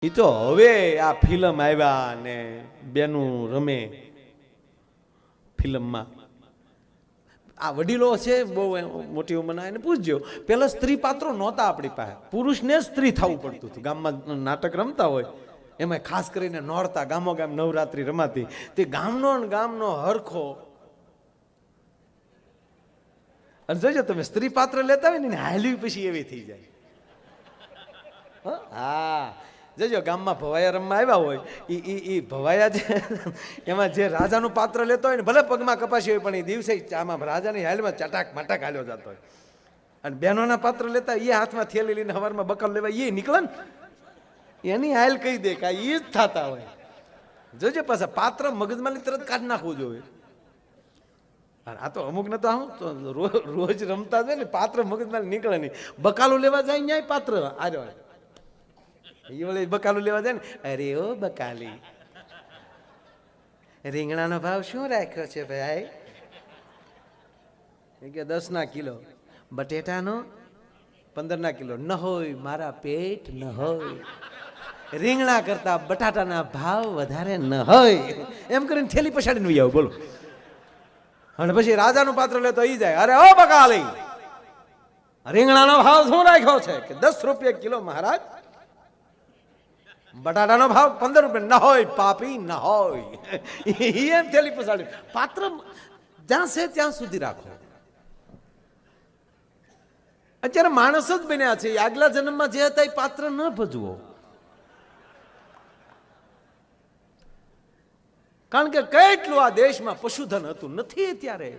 એ તો હવે આ ફિલ્મ આવ્યા ને બેનું રમે ફિલ્મમાં આ વડીલો છે બહુ મોટી ઉંમરના એને પૂછજો પેલા સ્ત્રી પાત્રો નહોતા આપણી પાસે પુરુષને સ્ત્રી થવું પડતું હતું ગામમાં નાટક રમતા હોય એમાં ખાસ કરીને નોરતા ગામો ગામ નવરાત્રી રમાતી તે ગામનો હરખો અને જોજો તમે સ્ત્રી પાત્ર લેતા હોય ને હાલવી પછી એવી થઈ જાય હા જજો ગામમાં ભવાયા રમવા આવ્યા હોય એ ભવાયા છે એમાં જે રાજાનું પાત્ર લેતો હોય ને ભલે પગમાં કપાસી હોય પણ એ દિવસે આમાં રાજાની હાલમાં ચટાક મટાક હાલ્યો જતો હોય અને બહેનોના પાત્ર લેતા એ હાથમાં થેલી લઈને સવારમાં બકલ લેવા એ નીકળે ને એની હાલ કહી દે કે એ જ થતા હોય જોજે પાછા પાત્ર મગજમાં તરત કાઢી નાખવું જોઈએ આ તો અમુક ને તો આવું તો રોજ રમતા જ હોય ને પાત્ર મગજમાં નીકળે નહીં બકાલું લેવા જાય ન્યાય પાત્ર આજો એ વળે બકાલું લેવા જાય ને અરે ઓ બકાલી રીંગણાનો ભાવ શું રાખ્યો છે ભાઈ કે 10 કિલો બટેટાનો 15 કિલો ન હોય મારા પેટ ન હોય રીંગણા કરતા બટાટાના ભાવ વધારે ન હોય એમ કરીને થેલી પછાડીને આવ બોલો અને પછી રાજાનું પાત્ર લેતો ઈ જાય અરે ઓ બકાલી રીંગણાનો ભાવ શું રાખ્યો છે કે 10 રૂપિયા કિલો મહારાજ બટાટાનો ભાવ 15 રૂપિયા ન હોય પાપી ન હોય એમ થેલી પછાડી પાત્ર જ્યાં છે ત્યાં સુધી રાખો અત્યારે માણસ જ બન્યા છે આગલા જન્મમાં જે હતા એ પાત્ર ન ભજવો કારણ કે કેટલું આ દેશમાં પશુધન હતું નથી ત્યારે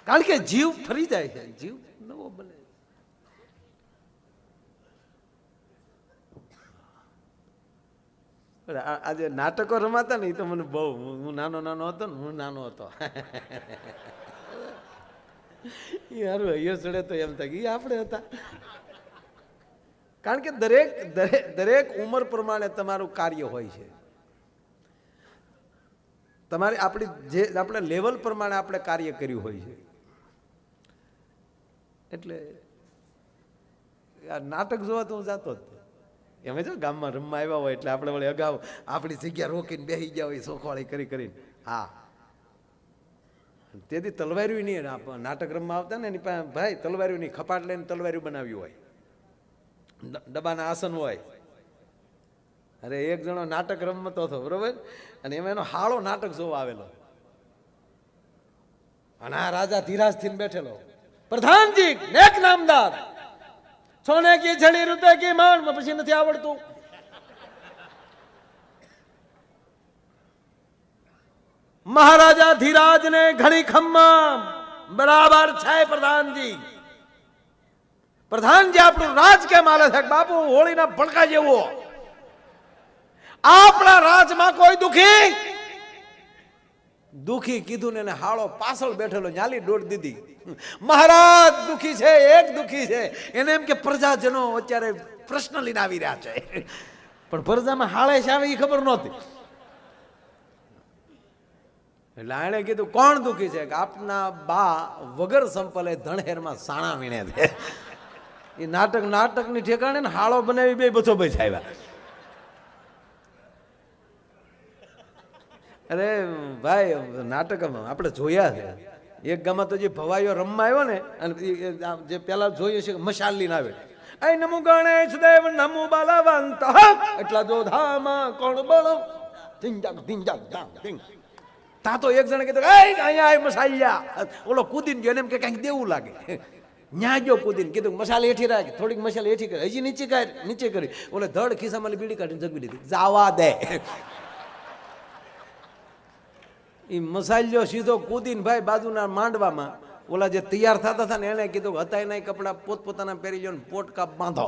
કારણ કે જીવ ફરી જાય છે જીવ નવો બને આજે નાટકો રમાતા ને એ તો મને બહુ હું નાનો હતો ને હું નાનો હતો એ હારું અહીંયા ચડે તો એમ થાય કે આપણે હતા કારણ કે દરેક ઉંમર પ્રમાણે તમારું કાર્ય હોય છે તમારે આપણી જે આપણે લેવલ પ્રમાણે આપણે કાર્ય કર્યું હોય છે એટલે આ નાટક જોવા તો હું જાતો જ એમ જો ગામમાં રમવા આવ્યા હોય એટલે આપણે વળી અગાઉ આપણી જગ્યા રોકીને બેસી ગયા હોય સોખવાળી કરીને હા તેથી તલવાર્યું નહીં નાટક રમવા આવતા ને એની પાસે ભાઈ તલવાર્યું નહીં ખપાટ લઈને તલવાર્યું બનાવ્યું હોય ડબ્બાના આસન હોય અરે એક જણો નાટક રમતો હતો બરોબર અને એમાં એનો હાળો નાટક જોવા આવેલો અને આ રાજા ધીરાજ થઈને બેઠેલો પ્રધાનજી નેક નામદાર સોને કી છડી રૂપિયા કી માંડ પછી નથી આવડતું મહારાજા ધીરાજ ને ઘણી ખમ્મા બરાબર છે પ્રધાનજી પ્રધાનજી આપણું રાજ કેમ હાલે છે બાપુ હોળીના ભડકા જેવો આપણા રાજમાં કોઈ દુખી કીધું ને હાળો પાછળ બેઠેલો ન્યાલી દોડ દીધી મહારાજ દુખી છે એક દુખી છે એને એમ કે પ્રજાજનો અત્યારે પ્રશ્ન લઈને આવી રહ્યા છે પણ પ્રજામાં હાળે છે આવે એ ખબર નહોતી એટલે આણે કીધું કોણ દુખી છે કે આપના બા વગર સંપલે ધણહેરમાં સાણા વીણે છે એ નાટકની ઠેકાણે ને હાળો બનાવી બે બચો બચ આવ્યા અરે ભાઈ નાટક આપણે જોયા છે એક ગામમાં તો જે ભવાઈઓ રમવા આવ્યો ને અને જે પેલા જોઈએ છે મશાલ લઈને આવે એ નમો ગણેશ દેવ નમો બાલાવંત એટલા જો ધામા કોણ બળો ધીંજાક તા તો એક જણે કીધું અહીંયા આય મસાલિયા ઓલો કૂદીને ગયો એમ કે કંઈક દેવું લાગે ન્યા જો કૂદીને કીધું મસાલ હેઠી રાખી થોડીક મસાલ હેઠી કરી હજી નીચે કરી ઓલે ધડ ખિસ્સામાં બીડી કાઢીને જગવી દીધી જાવા દે એ મસાલ્યો સીધો કૂદીને ભાઈ બાજુના માંડવામાં ઓલા જે તૈયાર થતા હતા ને એને કીધું હતા એના કપડા પોતપોતાના પહેરી લો ને પોટકા બાંધો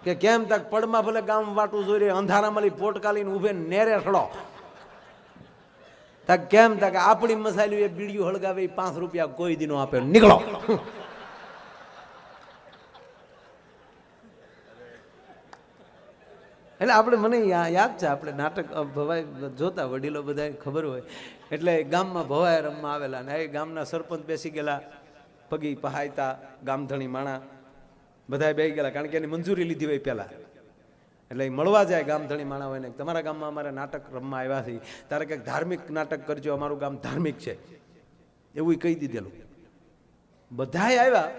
કે કેમ તક પડમાં ભલે ગામ વાટું જોઈ રહી અંધારામાં પોટકા લઈને ઉભે નેરે સડો તક કેમ તક આપણી મસાલ્યું એ બીડીયું હળગાવે 5 રૂપિયા કોઈ દીનો આપે નીકળો એટલે આપણે મને યાદ છે આપણે નાટક ભવાઈ જોતા વડીલો બધા ખબર હોય એટલે ગામમાં ભવાઈ રમવા આવેલા ને એ ગામના સરપંચ બેસી ગયેલા પગી પહાયતા ગામધણી માણા બધા બે ગયેલા, કારણ કે એની મંજૂરી લીધી હોય પહેલાં. એટલે એ મળવા જાય ગામધણી માણા હોય ને, તમારા ગામમાં અમારે નાટક રમવા આવ્યા છે, તારે કંઈક ધાર્મિક નાટક કરજો, અમારું ગામ ધાર્મિક છે એવું કહી દીધેલું. બધાય આવ્યા.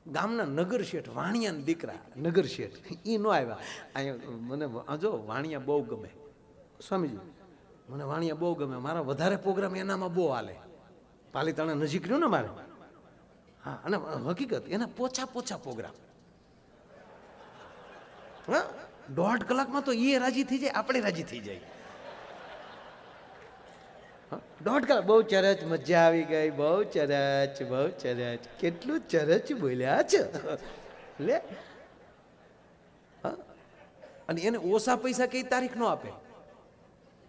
ગામના નગર શેઠ, વાણિયાના દીકરા નગર શેઠ, એ ન આવ્યા. અહીંયા મને જો વાણિયા બહુ ગમે સ્વામીજી, મને વાણિયા બહુ ગમે. મારા વધારે પ્રોગ્રામ એનામાં બહુ હાલે. પાલીતાણા નજીક રહ્યું ને મારે. હા, અને હકીકત એના પોછા પ્રોગ્રામ. હા, 1.5 કલાકમાં તો એ રાજી થઈ જાય, આપણે રાજી થઈ જાય. 1.5 કલાક બહુ ચરચ, મજા આવી ગઈ, બહુ ચરચ, કેટલું ચરચ બોલ્યા છે લે. અને એને ઓછા પૈસા કઈ તારીખ નો આપે,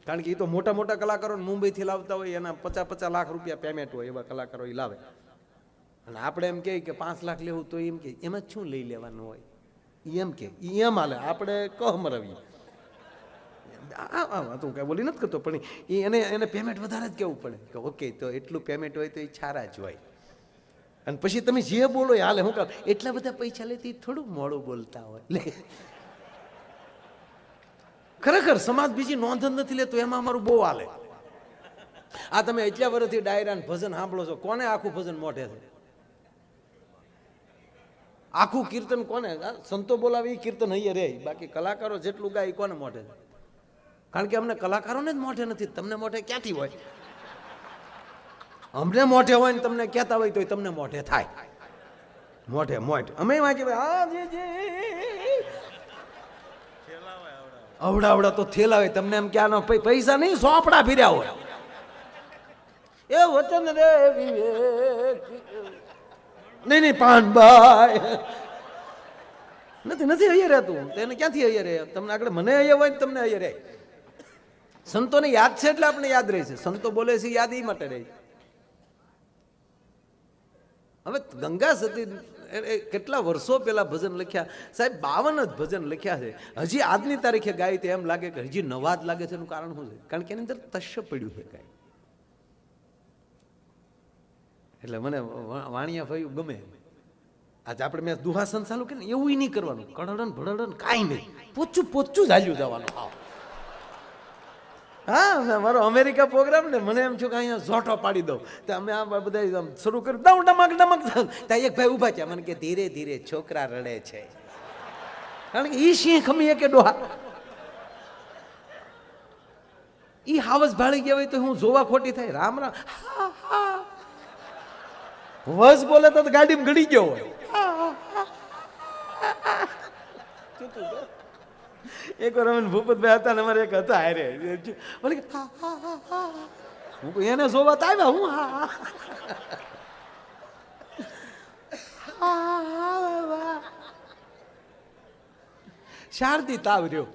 કારણ કે એ તો મોટા મોટા કલાકારો મુંબઈથી લાવતા હોય, એના 50 લાખ રૂપિયા પેમેન્ટ હોય, એવા કલાકારો એ લાવે. અને આપણે એમ કહે કે 5 લાખ લેવું, તો એમ કે એમાં શું લઈ લેવાનું હોય, એમ કે એમ હાલે. આપણે કહમરવીએ, તું કઈ બોલી નથી કરતો, પણ એને પેમેન્ટ વધારે જ કેવું પડે કે ઓકે, તો એટલું પેમેન્ટ હોય તો એ છારા જ હોય. અને પછી તમે જે બોલો એ હાલે. હું કહું એટલા બધા પૈસા લેતી થોડું મોડું બોલતા હોય. ખરેખર સમાજ બીજી નોંધ જ નથી લેતો, એમાં અમારું બહુ હાલે. આ તમે એટલા વર્ષથી ડાયરા ભજન સાંભળો છો, કોને આખું ભજન મોઢે છે? આખું કીર્તન કોને? સંતો બોલાવે એ કીર્તન અહીંયા રે, બાકી કલાકારો જેટલું ગાય કોને મોઢે છે? કારણ કે અમને કલાકારોને જ મોઢે નથી, તમને મોઢે ક્યાંથી હોય? અમને મોઢે હોય ને તમને કહેતા હોય તો તમને મોઢે થાય. મોઢે અમે વાંચી અવડા તો થેલાવે. તમને એમ ક્યાં પૈસા નહીં, સોપડા ફર્યા હોય. એ વચન રે વિવેક નહીં પાનબાઈ નથી અહીંયા રહેતું. તેને ક્યાંથી અહીંયા રહે? તમને આગળ મને અહીંયા હોય ને તમને અહીંયા રહે. સંતોને યાદ છે એટલે આપણે યાદ રહે છે. સંતો બોલે છે યાદ એ માટે રહે. હવે ગંગા સતી કેટલા વર્ષો પહેલા ભજન લખ્યા સાહેબ, 52 જ ભજન લખ્યા છે. હજી આજની તારીખે ગાય તો એમ લાગે કે હજી નવા જ લાગે છે. એનું કારણ શું છે? કારણ કે એની અંદર તશ્ય પડ્યું છે ગાય. એટલે મને વાણિયા ભાઈ ગમે. આજે આપણે મેં દુહાસન ચાલુ કે ને એવું નહીં કરવાનું, કડડન ભડડન કાંઈ નહીં, પોચું જ હાલ્યું જવાનું. હા, મારો અમેરિકા પ્રોગ્રામ ને મને એમ છું કે અહીંયા ઝોટો પાડી દઉં, તો અમે આ બધા શરૂ કરી દઉં ડમક ત્યાં એક ભાઈ ઉભા છે, મને કે ધીરે ધીરે છોકરા રડે છે. કારણ કે ઈ સિંહ ખમીએ કે ડોહા ઈ હાવસ ભાળી ગયા હોય તો હું જોવા ખોટી થાય. રામ રામ વસ બોલે તો ગાડીમાં ગળી ગયો હોય. એક વાર અમે ભૂપતભાઈ હતા ને અમારે એક હતા હારે, હું એને જોવા તો આવ્યા. હું શારદી તાવ રહ્યો.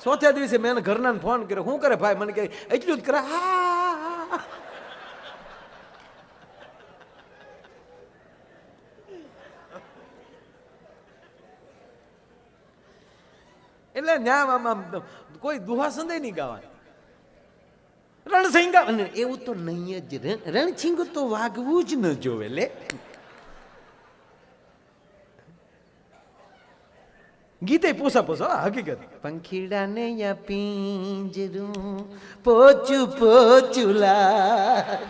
ચોથા દિવસે મેં ઘરના ફોન કર્યો, શું કરે ભાઈ? મને કે એટલું જ કરે. એટલે ન્યામ કોઈ દુહા સંદેહ નહીં ગાવાની. રણસિંગ એવું તો નહીં જ. રણસિંગ તો વાગવું જ ન જોવે લે. ગીતે પોસા હકીકત. પંખીડા ને યા પિંજરું પોચું લા.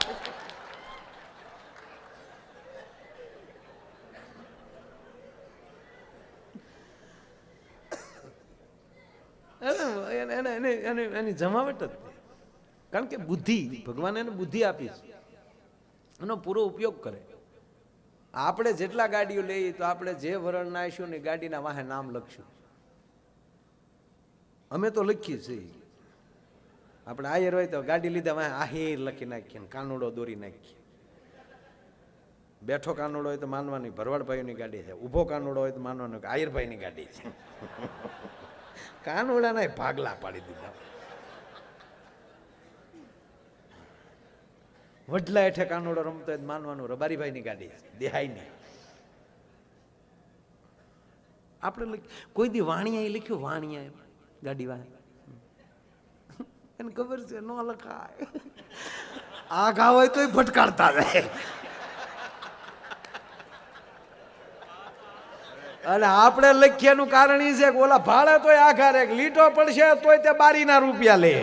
એની જમાવટ જ. કારણ કે બુદ્ધિ, ભગવાન એને બુદ્ધિ આપી છે, એનો પૂરો ઉપયોગ કરે. આપણે જેટલા ગાડીઓ લઈએ તો આપણે જે વરણ નાખીશું ને ગાડીના વાહે નામ લખશું. અમે તો લખીએ છીએ. આપણે આયર હોય તો ગાડી લીધા વાહે આહિર લખી નાખીએ, કાનુડો દોરી નાખીએ. બેઠો કાનુડો હોય તો માનવાની ભરવાડભાઈની ગાડી છે, ઊભો કાનુડો હોય તો માનવાનું કે આયરભાઈની ગાડી છે. કાનુડાના ભાગલા પાડી દીધા. વડલા હેઠે કાનુડો રમતો હોય માનવાનું રબારીભાઈની ગાડી છે, દેહાઈની. આપણે કોઈ દી વાણિયા લખ્યું, વાણિયા ગાડી વાહ એને ખબર છે નો લખાય. આ ઘા હોય તો ભટકાડતા જાય. અને આપણે લખ્યાનું કારણ એ છે કે ઓલા ભાડે તોય આઘાર એક લીટો પડશે તોય તે બારીના રૂપિયા લે.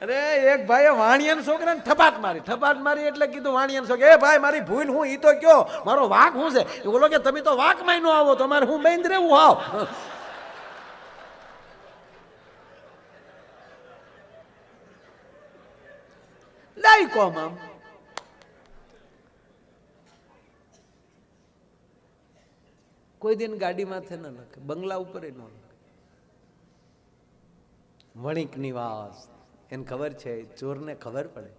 અરે એક ભાઈએ વાણિયાના છોકરાને થપાટ મારી એટલે કીધું વાણિયાના છોકરા, એ ભાઈ મારી ભૂલ હું ઈ તો કયો, મારો વાંક શું છે? એ બોલો કે તમે તો વાંકમાં ન આવો, તમારે હું બેન રહેવું આવ. લઈ કોમ આમ કોઈ દિન ગાડી માથે ન લખે, બંગલા ઉપર ન લખે. વણિક નિવાસ એને ખબર છે, ચોરને ખબર પડે.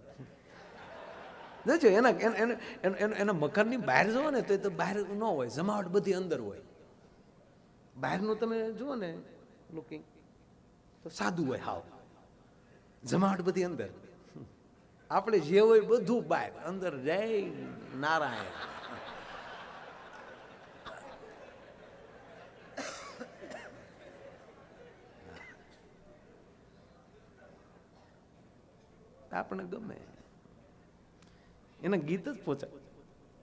જો એના મકાનની બહાર જુઓ ને તો બહાર ન હોય, જમાવટ બધી અંદર હોય. બહારનું તમે જુઓ ને લુકિંગ તો સાદું હોય, હાવ જમાવટ બધી અંદર. આપણે જે હોય બધું બહાર, અંદર જય નારાયણ. આપણે ગમે એના ગીત જ પહોંચાય.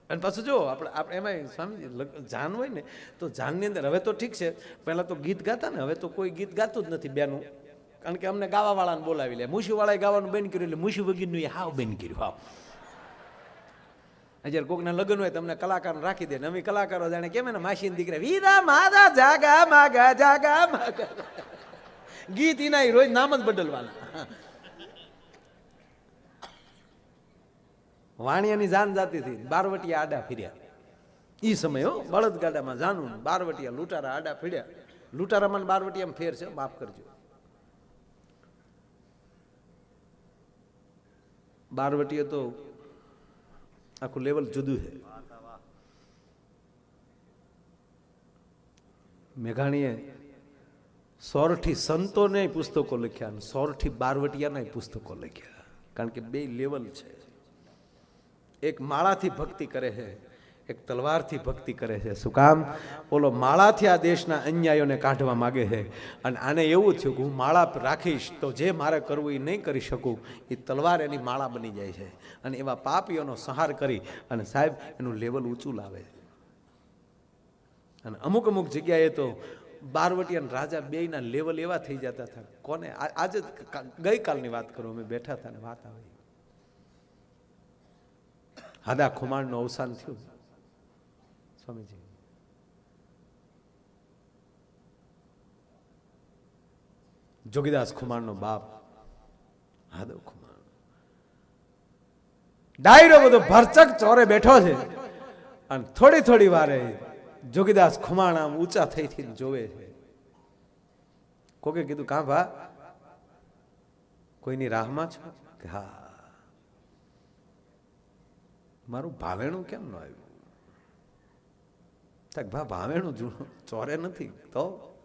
અને પાછું જો આપણે એમાં સ્વામીજી જાન હોય ને તો જાનની અંદર હવે તો ઠીક છે, પહેલા તો ગીત ગાતા ને, હવે તો કોઈ ગીત ગાતું જ નથી બેનું, કારણ કે અમને ગાવા વાળાને બોલાવી લે. મુશી વાળાએ ગાવાનું બેન કર્યું એટલે મુશી વગીરનું હાવ બેન કર્યું. હાવ જ્યારે કોકના લગ્ન હોય તમને કલાકાર રાખી દે ને, અમે કલાકારો જાણે કેમ ને માસીન દીકરા વીરા મારા જાગા માગા જાગા માગા, ગીત એના રોજ નામ જ બદલવાના. વાણિયાની જાન જાતી હતી, બારવટિયા આડા ફર્યા. ઈ સમય હો, બળદગાડામાં જાનું, બારવટિયા લૂંટારા આડા ફર્યા. લૂંટારામાં બારવટિયામાં ફેર છે, માફ કરજો. બારવટીએ તો આખું લેવલ જુદું છે. મેઘાણીએ 100 સંતોને પુસ્તકો લખ્યા, 100 બારવટિયાના પુસ્તકો લખ્યા, કારણ કે બે લેવલ છે. એક માળાથી ભક્તિ કરે છે, એક તલવારથી ભક્તિ કરે છે. શું કામ? ઓલો માળાથી આ દેશના અન્યાયોને કાઢવા માગે છે, અને આને એવું થયું કે હું માળા રાખીશ તો જે મારે કરવું એ નહીં કરી શકું, એ તલવાર એની માળા બની જાય છે, અને એવા પાપીઓનો સંહાર કરી અને સાહેબ એનું લેવલ ઊંચું લાવે છે. અને અમુક અમુક જગ્યાએ તો બારવટિયા અને રાજા બેયના લેવલ એવા થઈ જતા હતા. કોને આજે ગઈકાલની વાત કરું, અમે બેઠા હતા ને વાત આવી, હાદા ખુમાણનું અવસાન થયું. સ્વામીજી જોગીદાસ ખુમાણનો બાપ હાદો ખુમાણ, ડાયરો બધો ભરચક ચોરે બેઠો છે, અને થોડી થોડી વારે જોગીદાસ ખુમાણ આમ ઊંચા થઈ જોવે છે. કોકે કીધું કાં ભા કોઈની રાહમાં છો? કે હા. મારું ભાવેણું કેમ ન આવ્યું? ભા ભાવેણું ચોરે નથી તો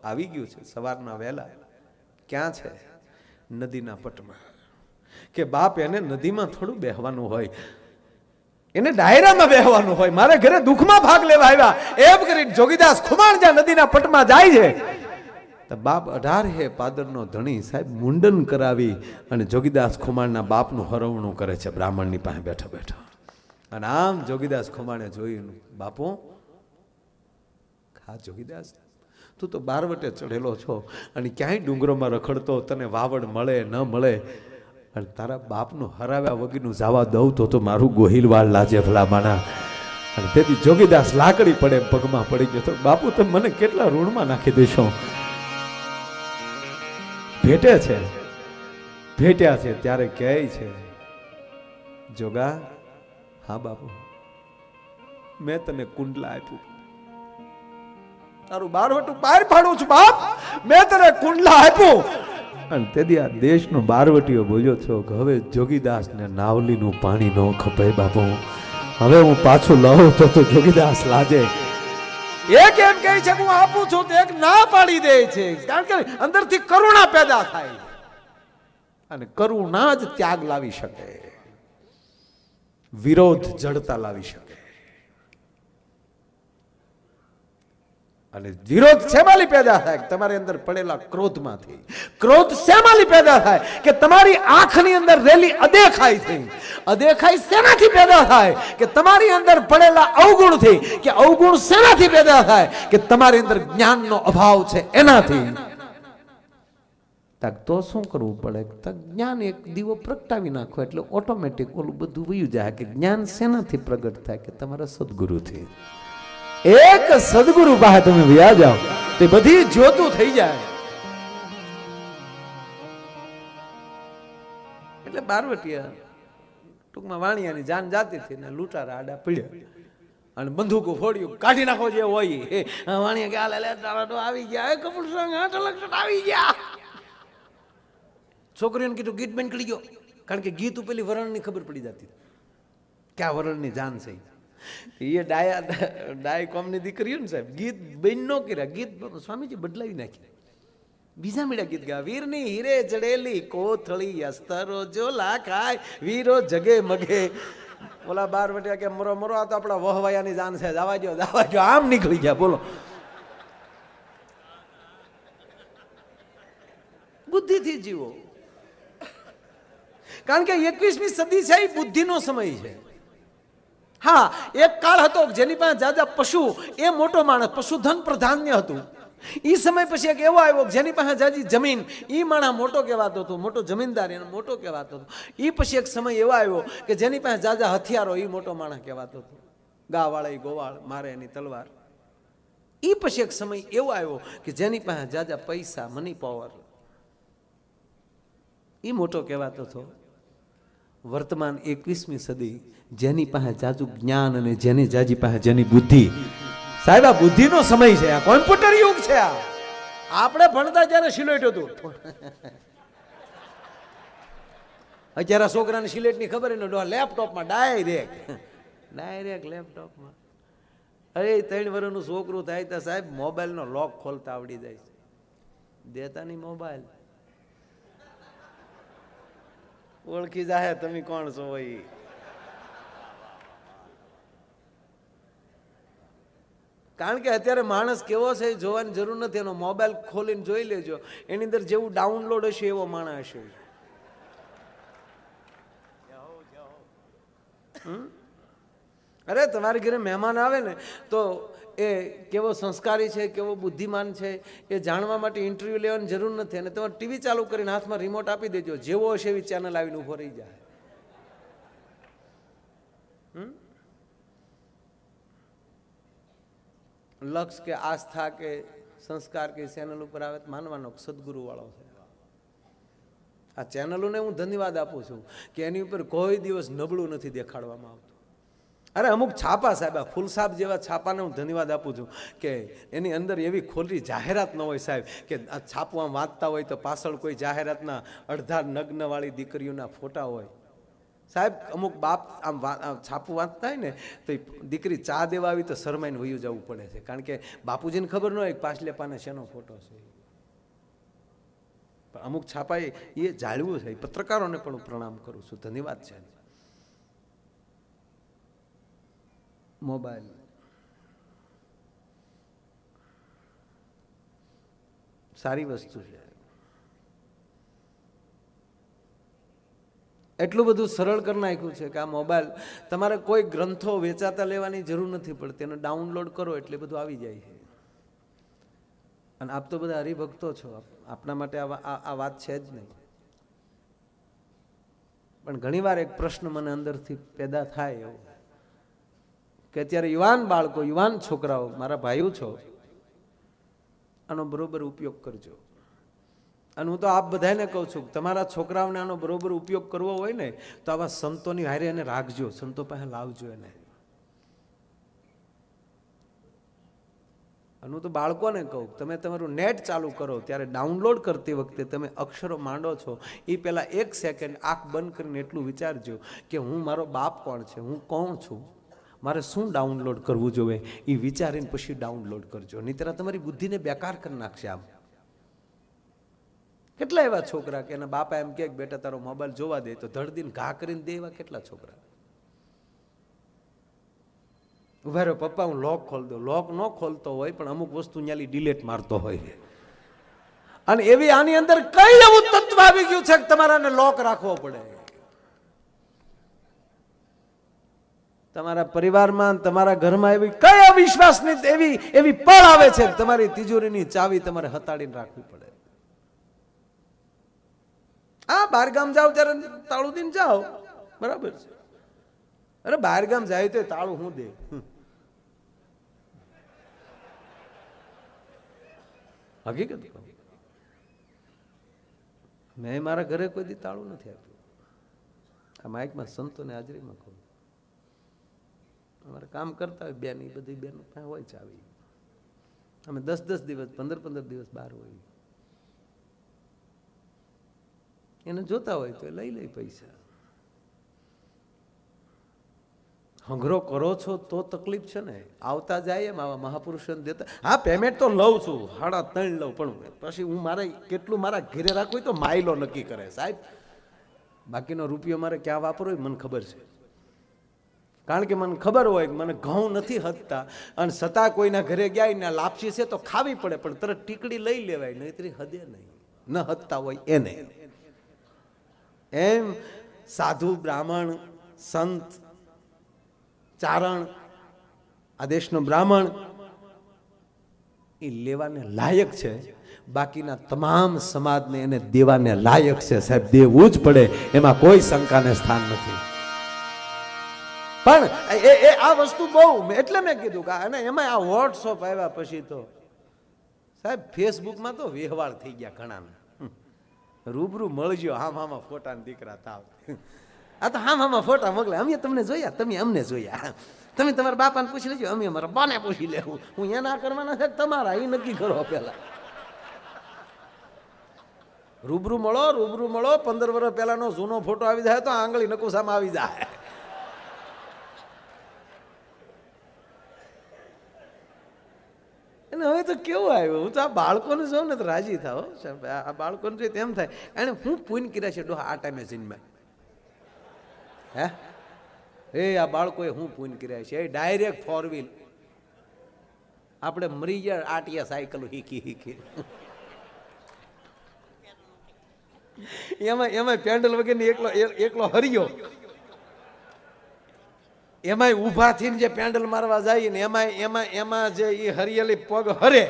આવી ગયું છે સવારના વહેલા. ક્યાં છે? નદીના પટમાં. કે બાપ એને નદીમાં થોડું બેહવાનું હોય, એને ડાયરામાં બેહવાનું હોય. મારે ઘરે દુઃખમાં ભાગ લેવા આવ્યા એમ કરી જોગીદાસ ખુમાણ જ્યાં નદીના પટમાં જાય છે, તો બાપ 18 પાદરનો ધણી સાહેબ મુંડન કરાવી અને જોગીદાસ ખુમાણના બાપનું હરવણું કરે છે બ્રાહ્મણની પાસે બેઠા બેઠા. અને આમ જોગીદાસ ખુમાણે જોયું, બાપુ હા જોગીદાસ, તું તો બારવટે ચડેલો છો અને ક્યાંય ડુંગરોમાં રખડતો, તને વાવડ મળે ન મળે, અને તારા બાપનું હરાવ્યા વગરનું જવા દઉં તો મારું ગોહિલવાળ લાજે ભલામાના. અને તેથી જોગીદાસ લાકડી પડે પગમાં પડી ગયો. તો બાપુ તમે મને કેટલા ઋણમાં નાખી દેશો. ભેટ્યા છે ત્યારે કહે છે, જોગા હા બાપુ મેં તને કુંડલા આપ્યું, તારું બારવટું બહાર પાડું છું બાપ, મેં તને કુંડલા આપ્યું. અને તેથી આ દેશનો બારવટીયો બોલ્યો થયો કે હવે જોગીદાસ ને નાવલીનું પાણી ન ખપે બાપુ, હવે હું પાછું લઉં તો જોગીદાસ લાજે. એક એમ કહે છે હું આપું છું તો એક ના પાડી દે છે, કારણ કે અંદરથી કરુણા પેદા થાય, અને કરુણા જ ત્યાગ લાવી શકે, વિરોધ જડતા લાવી શકે. અને વિરોધ શેમાલી પેદા થાય? તમારી અંદર પડેલા ક્રોધમાંથી. ક્રોધ શેમાલી પેદા થાય? કે તમારી આંખની અંદર રેલી અદેખાઈ થઈ, અદેખાઈ શેનાથી પેદા થાય? કે તમારી અંદર પડેલા અવગુણથી. કે અવગુણ શેનાથી પેદા થાય? કે તમારી અંદર જ્ઞાનનો અભાવ છે એનાથી. તો શું કરવું પડે? જ્ઞાન એક દીવો પ્રગટાવી નાખો એટલે ઓટોમેટિક ઓલું બધું વયું જાય. કે જ્ઞાન શેનાથી પ્રગટ થાય? કે તમારા સદગુરુથી. એક સદગુરુ પાસે તમે વ્યા જાઓ તે બધી જ્યોતું થઈ જાય. એટલે બારવટિયા ટૂંકમાં વાણિયાની જાન જાતી હતી ને લૂંટારા આડા પીડ્યા અને બંદૂકો ફોડ્યું, કાઢી નાખો જે હોય. વાણિયા કે લે તારા આવી ગયા, કપૂર સંગ આવી ગયા. છોકરીઓને કીધું ગીત બેન કરી ગયો, કારણ કે ગીત પેલી વરણની ખબર પડી જતી કે આ વરણની જાન છે. એ ડાય કોમની દીકરીઓ ને સાહેબ ગીત બેન નો કર્યા, ગીત સ્વામીજી બદલાવી નાખ્યા, બીજા મીડા ગીત ગયા. વીરની હીરે જડેલી કોથળી અસ્તરો જો લાખાય વીરો જગે મગે. ઓલા બાર વટ્યા કે મરો મરો, આ તો આપણા વહવાયાની જાન છે, જવા દો જવા દો. આમ નીકળી ગયા. બોલો, બુદ્ધિથી જીવો. કારણ કે 21મી સદી છે એ બુદ્ધિનો સમય છે. હા, એક કાળ હતો જેની પાસે જાજા પશુ એ મોટો માણસ, પશુધન પ્રધાન્ય હતું. એ સમય પછી એક એવો આવ્યો જેની પાસે જાજી જમીન, એ માણસ મોટો કહેવાતો હતો, મોટો જમીનદાર એને મોટો કહેવાતો હતો. એ પછી એક સમય એવો આવ્યો કે જેની પાસે જાજા હથિયારો, એ મોટો માણસ કહેવાતો હતો. ગાવાળા ગોવાળ મારે એની તલવાર. એ પછી એક સમય એવો આવ્યો કે જેની પાસે જાજા પૈસા, મની પાવર, એ મોટો કહેવાતો હતો. વર્તમાન 21મી સદી જેની પાસે જાજુ જ્ઞાન અને જેની જાજી પાસે જેની બુદ્ધિ. સાહેબ આ બુદ્ધિનો સમય છે, આ કોમ્પ્યુટર યુગ છે. આપણે ભણતા જ્યારે સિલેટ હતું, અત્યારે છોકરાને સિલેટની ખબર ને લેપટોપમાં ડાયરેક્ટ લેપટોપમાં. અરે 3 વર્ષનું છોકરું થાય તો સાહેબ મોબાઈલનો લોક ખોલતા આવડી જાય છે. દેતા નહીં મોબાઈલ, ઓળખી જાય તમે કોણ છો ભાઈ. કારણ કે અત્યારે માણસ કેવો છે જોવાની જરૂર નથી, એનો મોબાઈલ ખોલીને જોઈ લેજો, એની અંદર જેવું ડાઉનલોડ હશે એવો માણસ હશે. અરે તમારી ઘરે મહેમાન આવે ને તો એ કેવો સંસ્કારી છે, કેવો બુદ્ધિમાન છે, એ જાણવા માટે ઇન્ટરવ્યુ લેવાની જરૂર નથી. અને તમારે ટીવી ચાલુ કરીને હાથમાં રિમોટ આપી દેજો, જેવો હશે એવી ચેનલ આવીને ઉભો રહી જાય. લક્ષ કે આસ્થા કે સંસ્કાર કે ચેનલ ઉપર આવે તો માનવાનો સદગુરુ વાળો છે. આ ચેનલોને હું ધન્યવાદ આપું છું કે એની ઉપર કોઈ દિવસ નબળું નથી દેખાડવામાં આવતું. અરે અમુક છાપા સાહેબ, ફૂલસાબ જેવા છાપાને હું ધન્યવાદ આપું છું કે એની અંદર એવી ખોટી જાહેરાત ન હોય સાહેબ, કે આ છાપું આમ વાંચતા હોય તો પાછળ કોઈ જાહેરાતના અડધા નગ્નવાળી દીકરીઓના ફોટા હોય. સાહેબ અમુક બાપ આમ છાપું વાંચતા હોય ને તો દીકરી ચા દેવા આવી તો શરમાઈને વયું જવું પડે છે, કારણ કે બાપુજીને ખબર ન હોય પાછલે પાને શેનો ફોટો છે. પણ અમુક છાપા એ જાળવું છે. પત્રકારોને પણ હું પ્રણામ કરું છું, ધન્યવાદ છે. મોબાઈલ સારી વસ્તુ છે. એટલું બધું સરળ કરી નાખ્યું છે કે આ મોબાઈલ તમારે કોઈ ગ્રંથો વેચાતા લેવાની જરૂર નથી પડતી, એને ડાઉનલોડ કરો એટલે બધું આવી જાય છે. અને આપ તો બધા હરિભક્તો છો, આપણા માટે આ વાત છે જ નહીં. પણ ઘણીવાર એક પ્રશ્ન મને અંદરથી પેદા થાય એવો કે અત્યારે યુવાન બાળકો, યુવાન છોકરાઓ, મારા ભાઈઓ છો, આનો બરોબર ઉપયોગ કરજો. અને હું તો આપ બધાને કહું છું, તમારા છોકરાઓને આનો બરોબર ઉપયોગ કરવો હોય ને તો આવા સંતોની હારે એને રાખજો, સંતો પાસે લાવજો એને. અને હું તો બાળકોને કહું, તમે તમારું નેટ ચાલુ કરો ત્યારે ડાઉનલોડ કરતી વખતે તમે અક્ષરો માંડો છો એ પહેલા 1 સેકન્ડ આંખ બંધ કરીને એટલું વિચારજો કે હું, મારો બાપ કોણ છે, હું કોણ છું, મારે શું ડાઉનલોડ કરવું જોઈએ, એ વિચારીને પછી ડાઉનલોડ કરજો. નહીંતર તમારી બુદ્ધિને બેકાર કરી નાખશે. આમ કેટલા એવા છોકરા કે એના બાપા એમ કે બેટા તારો મોબાઈલ જોવા દે તો ધડદીને ઘા કરીને દે, એવા કેટલા છોકરા. ઉભા રહ્યો પપ્પા હું લોક ખોલ દઉં. લોક ન ખોલતો હોય પણ અમુક વસ્તુ ન્યાલી ડિલેટ મારતો હોય. અને એવી આની અંદર કઈ એવું તત્વ આવી ગયું છે કે તમારાને લોક રાખવો પડે. તમારા પરિવારમાં તમારા ઘરમાં એવી કઈ અવિશ્વાસની એવી પળ આવે છે તમારી તિજોરીની ચાવી તમારે હતાડીને રાખવી પડે. હા, બહાર ગામ જાઓ ત્યારે તાળું દઈને જાઓ, બરાબર છે. અરે બહાર ગામ જાય તો તાળું હું દે? હકીકત મેં મારા ઘરે કોઈ દી તાળું નથી આપ્યું. આ માઇકમાં સંતોને હાજરીમાં કહું, અમારે કામ કરતા હોય બેન, એ બધી બેન હોય ચાવી. અમે 10-10 દિવસ 15-15 દિવસ બહાર હોય, એને જોતા હોય તો લઈ લઈ પૈસા. હંગરો કરો છો તો તકલીફ છે ને. આવતા જાય એમ આવા મહાપુરુષોને દેતા. હા, પેમેન્ટ તો લઉં છું, 3.5 લઉં, પણ પછી હું મારે કેટલું મારા ઘરે રાખવું તો માઇલો નક્કી કરે સાહેબ. બાકીનો રૂપિયો મારે ક્યાં વાપરવો મને ખબર છે. કારણ કે મને ખબર હોય કે મને ઘઉં નથી હદતા, અને છતાં કોઈના ઘરે ગયા ને લાપસી છે તો ખાવી પડે, પણ તરત ટીકડી લઈ લેવાય, નહીતરી હદે નહીં, ન હદતા હોય એને. એમ સાધુ, બ્રાહ્મણ, સંત, ચારણ, આ દેશનો બ્રાહ્મણ એ લેવાને લાયક છે. બાકીના તમામ સમાજને એને દેવાને લાયક છે સાહેબ, દેવું જ પડે, એમાં કોઈ શંકાને સ્થાન નથી. પણ એ આ વસ્તુ બહુ, એટલે મેં કીધું કે અને એમાં આ વોટ્સઅપ આવ્યા પછી તો સાહેબ ફેસબુકમાં તો વ્યવહાર થઈ ગયા ઘણા. રૂબરૂ મળજો, હામાં ફોટા ને દીકરા થાવ. આ તો હામાં ફોટા મોકલે, અમે તમને જોયા, તમે અમને જોયા, તમે તમારા બાપાને પૂછી લેજો, અમે અમારા બાને પૂછી લેવું. હું એના કરવાના છે તમારા, એ નક્કી કરો પેલા. રૂબરૂ મળો, રૂબરૂ મળો. 15 વર્ષ પહેલાનો જૂનો ફોટો આવી જાય તો આંગળી નકુસામાં આવી જાય. અને હવે તો કેવું આવ્યું, હું તો આ બાળકોને જોઉં ને તો રાજી થાવ. આ બાળકોને જોઈ તેમ થાય એને હું પૂન કર્યા છે ડોહા આ ટાઈમે જન્મ્યા. હે એ આ બાળકોએ હું પૂન કર્યા છે. એ ડાયરેક્ટ 4 વ્હીલ, આપણે મરી ગયા આટિયા સાયકલ શીખી. એમાં પેન્ડલ વગેરે એકલો હરિયો, એમાં ઊભા થઈને જે પેન્ડલ મારવા જાય ને એમાં જે એ હરિયેલી પગ હરે,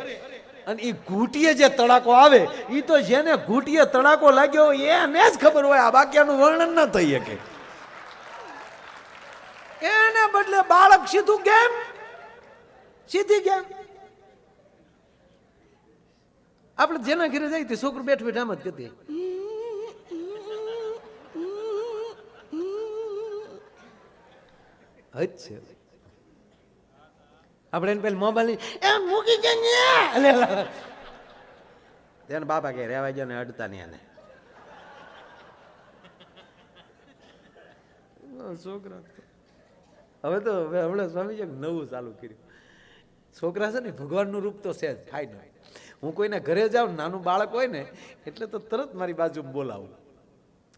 અને એ ઘૂંટીએ જે તડાકો આવે, એ તો જેને ઘૂંટીએ તડાકો લાગ્યો એને જ ખબર હોય. આ બાકીનું વર્ણન ન થઈ શકે. એને બદલે બાળક સીધું ગેમ, સીધી ગેમ. આપણે જેના ઘરે જાય તે છોકરું બેઠ બેઠ આમ જ કરતી, આપણે એને પેલા મોબાઈલ મૂકી જાય બાપા કે રેવા જાય ને અડતા નહીં આને. છોકરા હવે તો હમણાં સ્વામીજી નવું ચાલુ કર્યું. છોકરા છે ને ભગવાનનું રૂપ તો છે જ, થાય નહીં. હું કોઈના ઘરે જાઉં, નાનું બાળક હોય ને એટલે તો તરત મારી બાજુ બોલાવું.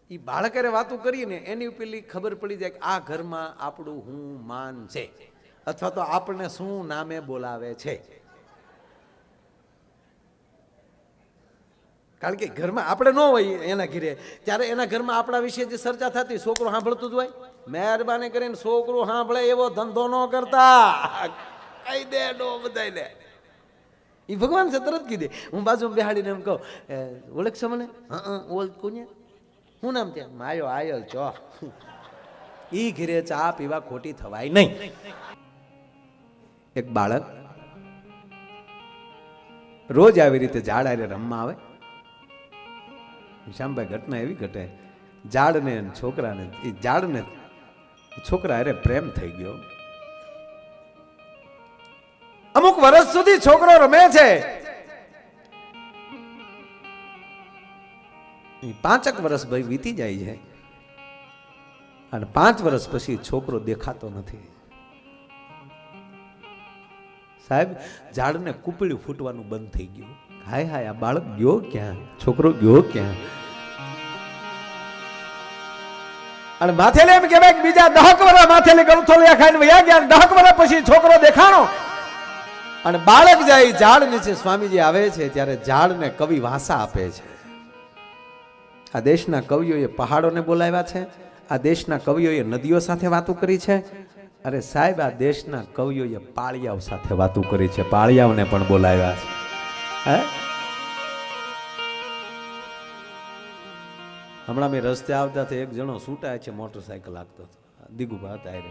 એ બાળક વાતો કરીને એની પેલી ખબર પડી જાય કે આ ઘરમાં આપણું હું માન છે, અથવા તો આપણને શું નામે બોલાવે છે. કારણ કે ઘરમાં આપણે ન હોય એના ઘરે, ત્યારે એના ઘરમાં આપણા વિશે જે ચર્ચા થતી છોકરો સાંભળતું જ હોય. મહેરબાની કરીને છોકરું સાંભળે એવો ધંધો ન કરતા, કહી દે ડો બધાય લે. એ ભગવાન છે તરત કીધે. હું બાજુ બેહાડીને એમ કહું, ઓળખશો મને? ઓળખું ને. શું નામ ત્યાં? માયો આયલ ચો. ઈ ઘરે ચા પીવા ખોટી થવાય નહીં. એક બાળક રોજ આવી રીતે ઝાડ આરે રમવા આવે. શ્યામભાઈ ઘટના એવી ઘટે, ઝાડને છોકરાને, એ ઝાડને છોકરા અરે પ્રેમ થઈ ગયો. અમુક વર્ષ સુધી છોકરો રમે છે. 5 વર્ષ ભાઈ વીતી જાય છે, અને 5 વર્ષ પછી છોકરો દેખાતો નથી. સાહેબ ઝાડને કૂપળ્યું ફૂટવાનું બંધ થઈ ગયું. હાય હાય, આ બાળક ગયો ક્યાં, છોકરો ગયો ક્યાં? અને માથેલે એમ કહેવાય કે બીજા 10 વર્ષ માથેલે ગળથોલિયા ખાઈને વયા ગયા. 10 વર્ષ પછી છોકરો દેખાણો, અને બાળક જાય ઝાડ નીચે સ્વામીજી આવે છે ત્યારે ઝાડને કવિ વાસા આપે છે. આ દેશના કવિઓએ પહાડોને બોલાવ્યા છે, આ દેશના કવિઓએ નદીઓ સાથે વાતો કરી છે, અરે સાહેબ, આ દેશના કવિઓએ પાળિયાઓ સાથે વાતો કરી છે, પાળિયાઓને પણ બોલાવ્યા છે. હે, હમણાં મેં રસ્તે આવતા એક જણો છૂટાય છે, મોટરસાયકલ હાંકતો હતો, દીગુભા હતા એ.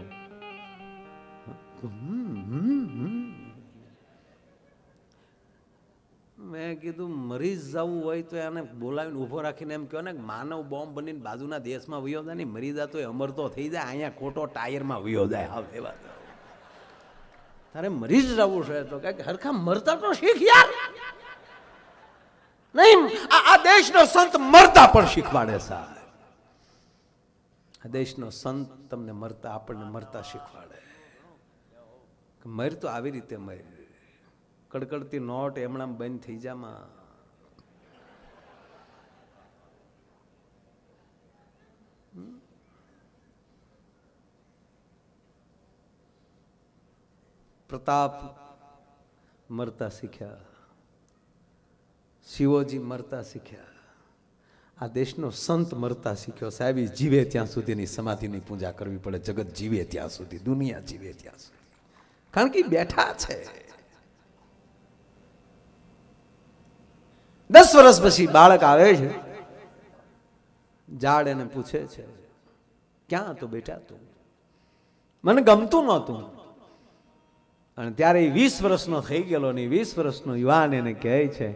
મેં કીધું મરી જવું હોય તો એને બોલાવીને ઊભો રાખીને એમ કહો ને, માનવ બોમ્બ બનીને બાજુના દેશમાં વયો જાય ને, મરી જતો હોય અમર તો થઈ જાય, અહીંયા ખોટો ટાયરમાં વયો જાય. હા, એવા તારે મરી જ જવું છે તો કઈક હરખા મરતા તો શીખ યાર. નહીં, આ દેશનો સંત મરતા પણ શીખવાડે સાહેબ. આ દેશનો સંત તમને મરતા, આપણને મરતા શીખવાડે. મર તો આવી રીતે મર, કડકડતી નોટ એમણામ બંધ થઈ જામાં. પ્રતાપ મરતા શીખ્યા, શિવોજી મરતા શીખ્યા, આ દેશનો સંત મરતા શીખ્યો. સાહેબ, જીવે ત્યાં સુધીની સમાધિની પૂજા કરવી પડે, જગત જીવે ત્યાં સુધી, દુનિયા જીવે ત્યાં સુધી, કારણ કે બેઠા છે. 10 વર્ષ પછી બાળક આવે છે, ઝાડ એને પૂછે છે, ક્યાં હતો બેટા તું? મને ગમતું નહોતું. અને ત્યારે 20 વર્ષનો થઈ ગયેલો ને 20 વર્ષનો યુવાન એને કહે છે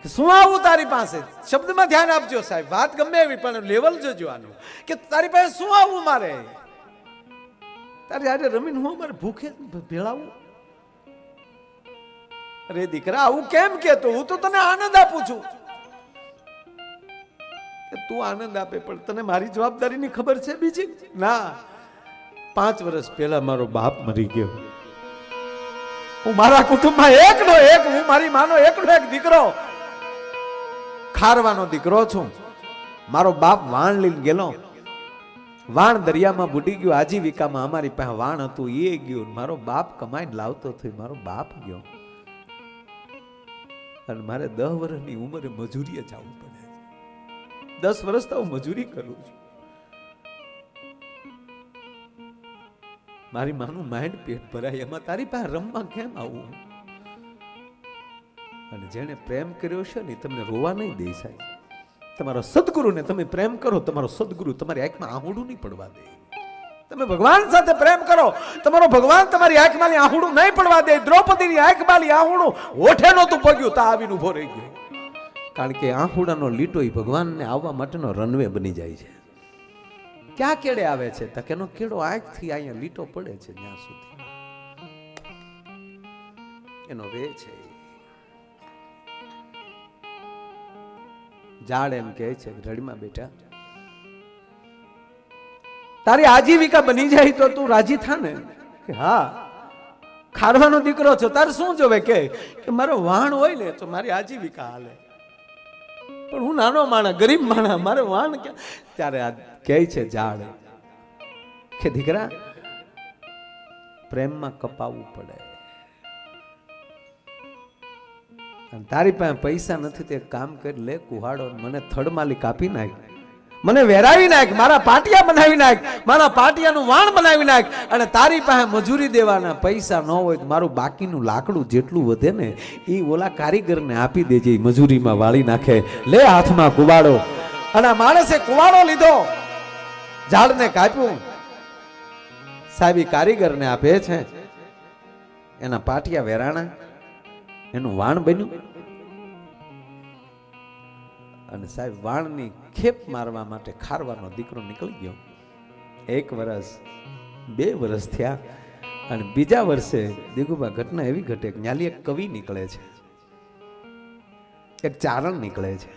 કે શું આવું તારી પાસે? શબ્દમાં ધ્યાન આપજો સાહેબ, વાત ગમે એવી પણ લેવલ જોજો આનું, કે તારી પાસે શું આવું મારે? તારે આજે રમીને હું મારે ભૂખે ભેળાવું? અરે દીકરા, આવું કેમ કેતો? હું તો તને આનંદ આપું છું. તું આનંદ આપે પણ તને મારી જવાબદારીની ખબર છે બીજી? ના, 5 વર્ષ પહેલા મારો બાપ મરી ગયો. હું મારા કુટુંબમાં એકનો એક, હું મારી માનો એકનો એક દીકરો, ખારવાનો દીકરો છું. મારો બાપ વાણ લઈને ગયેલો, વાણ દરિયામાં બુડી ગયો. આજીવિકામાં અમારી પાસે વાણ હતું એ ગયું. મારો બાપ કમાઈને લાવતો થયો, મારો બાપ ગયો. અને મારે 10 વર્ષની ઉંમરે મજૂરીએ જવું પડે. 10 વર્ષ તો હું મજૂરી કરું છું. મારી માનું માઇન્ડ પેટ ભરાય, એમાં તારી પાસે રમવા કેમ આવું? અને જેને પ્રેમ કર્યો છે ને તમને રોવા નહીં દે સાહેબ. તમારા સદગુરુને તમે પ્રેમ કરો, તમારો સદગુરુ તમારી આંખમાં આહુડું નહીં પડવા દે. તમે ભગવાન સાથે પ્રેમ કરો, તમારો ભગવાન તમારી આંખમાં આહુડું નહીં પડવા દે. દ્રૌપદીની આંખમાં આહુડું હોઠે નહોતું પગ્યું, તા આવીને ઉભો રહી ગયો. કારણ કે આહુડાનો લીટો એ ભગવાનને આવવા માટેનો રનવે બની જાય છે. ક્યાં કેડે આવે છે? તકેનો કેડો આંખથી અહીંયા લીટો પડે છે ત્યાં સુધી એનો વે છે. ઝાડ એમ કહે છે, રડીમાં બેટા, તારી આજીવિકા બની જાય તો તું રાજી થા ને? કે હા, ખારવાનો દીકરો છો, તારે શું જોવે? કે મારો વાણ હોય ને તો મારી આજીવિકા હાલે. પણ હું નાનો માણસ, ગરીબ માણસ, મારે વાણ ક્યાં? ત્યારે આ કહે છે ઝાડ કે દીકરા, પ્રેમમાં કપાવવું પડે. અને તારી પાસે પૈસા નથી તો એક કામ કરી લે, કુહાડો મને થડમાલી કાપી નાખ, મને વેરાવી નાખ, મારા પાટિયા બનાવી નાખ, મારા પાટિયાનું વાણ બનાવી નાખ. અને તારી પાસે મજૂરી દેવાના પૈસા ન હોય તો મારું બાકીનું લાકડું જેટલું વધે ને એ ઓલા કારીગરને આપી દેજે, મજૂરીમાં વાળી નાખે. લે હાથમાં કુવાડો. અને આ માણસે કુવાડો લીધો, ઝાડને કાપ્યું, સાહેબ કારીગરને આપે છે, એના પાટિયા વેરાણા, એનું વાણ બન્યું. અને સાહેબ વાણની ખેપ મારવા માટે ખારવાનો દીકરો નીકળી ગયો. 1 વર્ષ 2 વર્ષ થયા અને બીજા વર્ષે દીગુબા ઘટના એવી ઘટે કે ન્યાલી એક કવિ નીકળે છે, એક ચારણ નીકળે છે.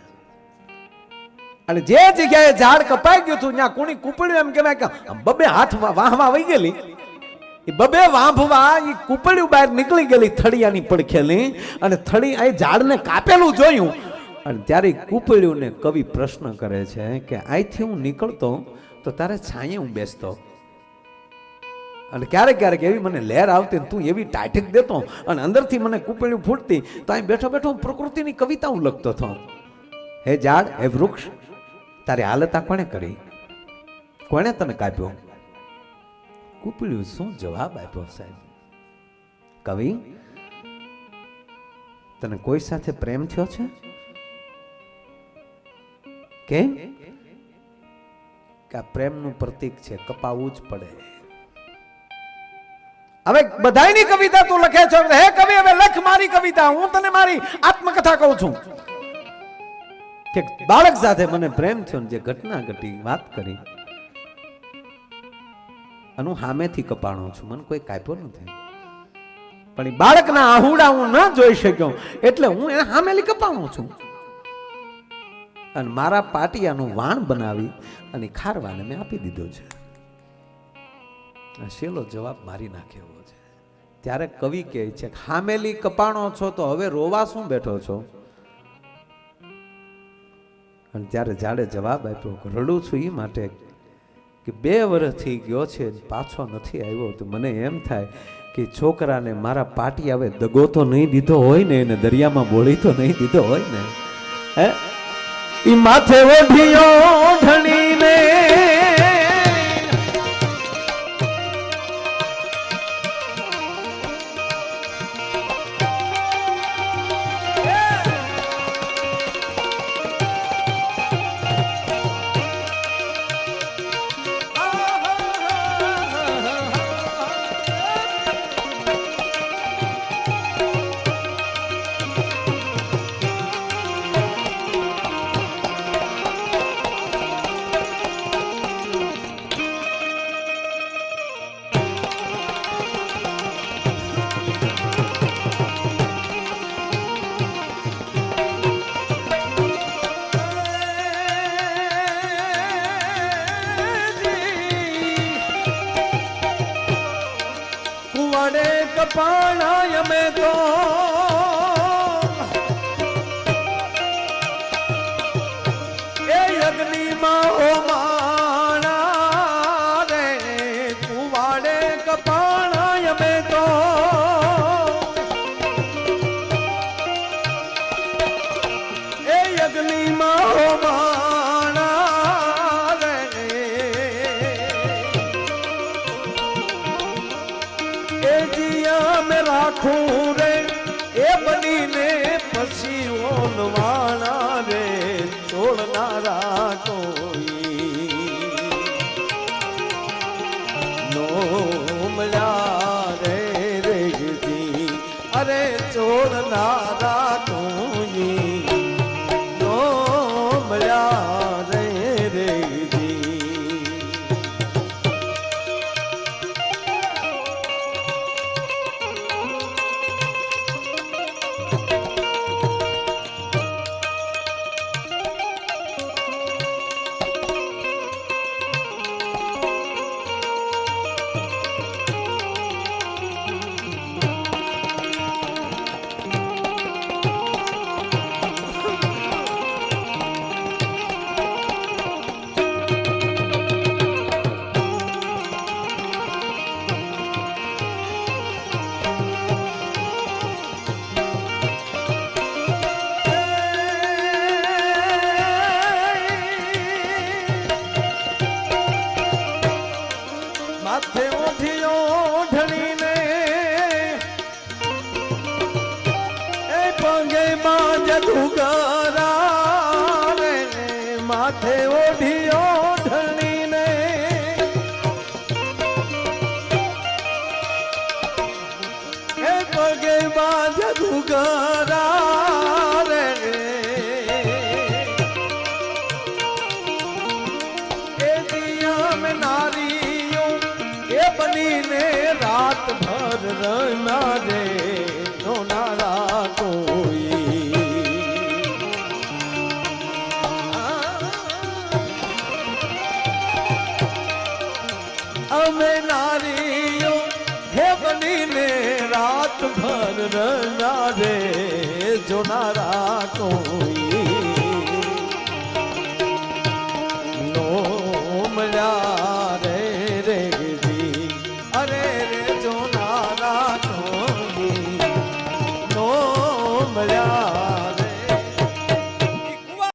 અને જે જગ્યાએ ઝાડ કપાઈ ગયું હતું ત્યાં કોણી કૂપડ્યું, એમ કહેવાય કે બબે હાથ વાહવા વહી ગયેલી, એ બબે વાંભવા એ કૂપડ્યું બહાર નીકળી ગયેલી થળિયાની પડખેલી. અને થળી આ ઝાડને કાપેલું જોયું. અને ત્યારે કૂપડ્યું ને કવિ પ્રશ્ન કરે છે કે અહીંથી હું નીકળતો તો તારે છાંયે હું બેસતો, અને ક્યારેક ક્યારેક એવી મને લહેર આવતી, તું એવી ટાઢક દેતો અને અંદરથી મને કૂપડ્યું ફૂટતી, તો અહીં બેઠો બેઠો પ્રકૃતિની કવિતા હું લખતો હતો. હે ઝાડ, હે વૃક્ષ, તારી હાલત આ કોણે કરી? કોણે તને કાપ્યો? કૂપડ્યું શું જવાબ આપ્યો સાહેબ? કવિ, તને કોઈ સાથે પ્રેમ થયો છે કે આ પ્રેમનું પ્રતીક છે, કપાવવું જ પડે. હવે બધાયની કવિતા તું લખે છો, હે કવિ હવે લખ મારી કવિતા, હું તને મારી આત્મકથા કહું છું કે બાળક સાથે મને પ્રેમ થયો, જે ઘટના ઘટી વાત કરી અને હું સામેથી કપાણો છું, મને કોઈ કાપ્યો નથી, પણ એ બાળકના આહુડા હું ન જોઈ શક્યો એટલે હું એને સામેલી કપાણો છું અને મારા પાટિયાનું વાણ બનાવી અને ખારવાને મેં આપી દીધો છે. શેલો જવાબ મારી નાખ્યો છે. ત્યારે કવિ કહે છે હામેલી કપાણો છો તો હવે રોવા શું બેઠો છો? અને ત્યારે જાડે જવાબ આપ્યો રડું છું એ માટે કે 2 વર્ષથી ગયો છે પાછો નથી આવ્યો, તો મને એમ થાય કે છોકરાને મારા પાટી આવે દગો તો નહીં દીધો હોય ને, એને દરિયામાં બોળી તો નહીં દીધો હોય ને. હે ઈ માથે ઓઢિયો ઢણીને કપાણાય મેં તો એ અગ્નિમાં હો માણા રે, કુવાડે કપાણાય મેં તો એ અગ્નિમાં હો માણા રે, એ જીયા મેં રાખું રે એ બનીને પછી ઓનવાણા રે, છોડનારા કોઈ નો મળ્યા રે રેગતી, અરે છોડનારા કોઈ નો મળ્યા રે રેગતી. માથે ઓઢિયો ઢળીને એ પગે માં જદુગરા રે, માથે ઓઢિયો ઢળીને એ પગે માં જદુગરા રે, એ દિયા મેં નારી એ બનીને રાત ભર રમ્યા રે, રોનારા કોઈ અમે ના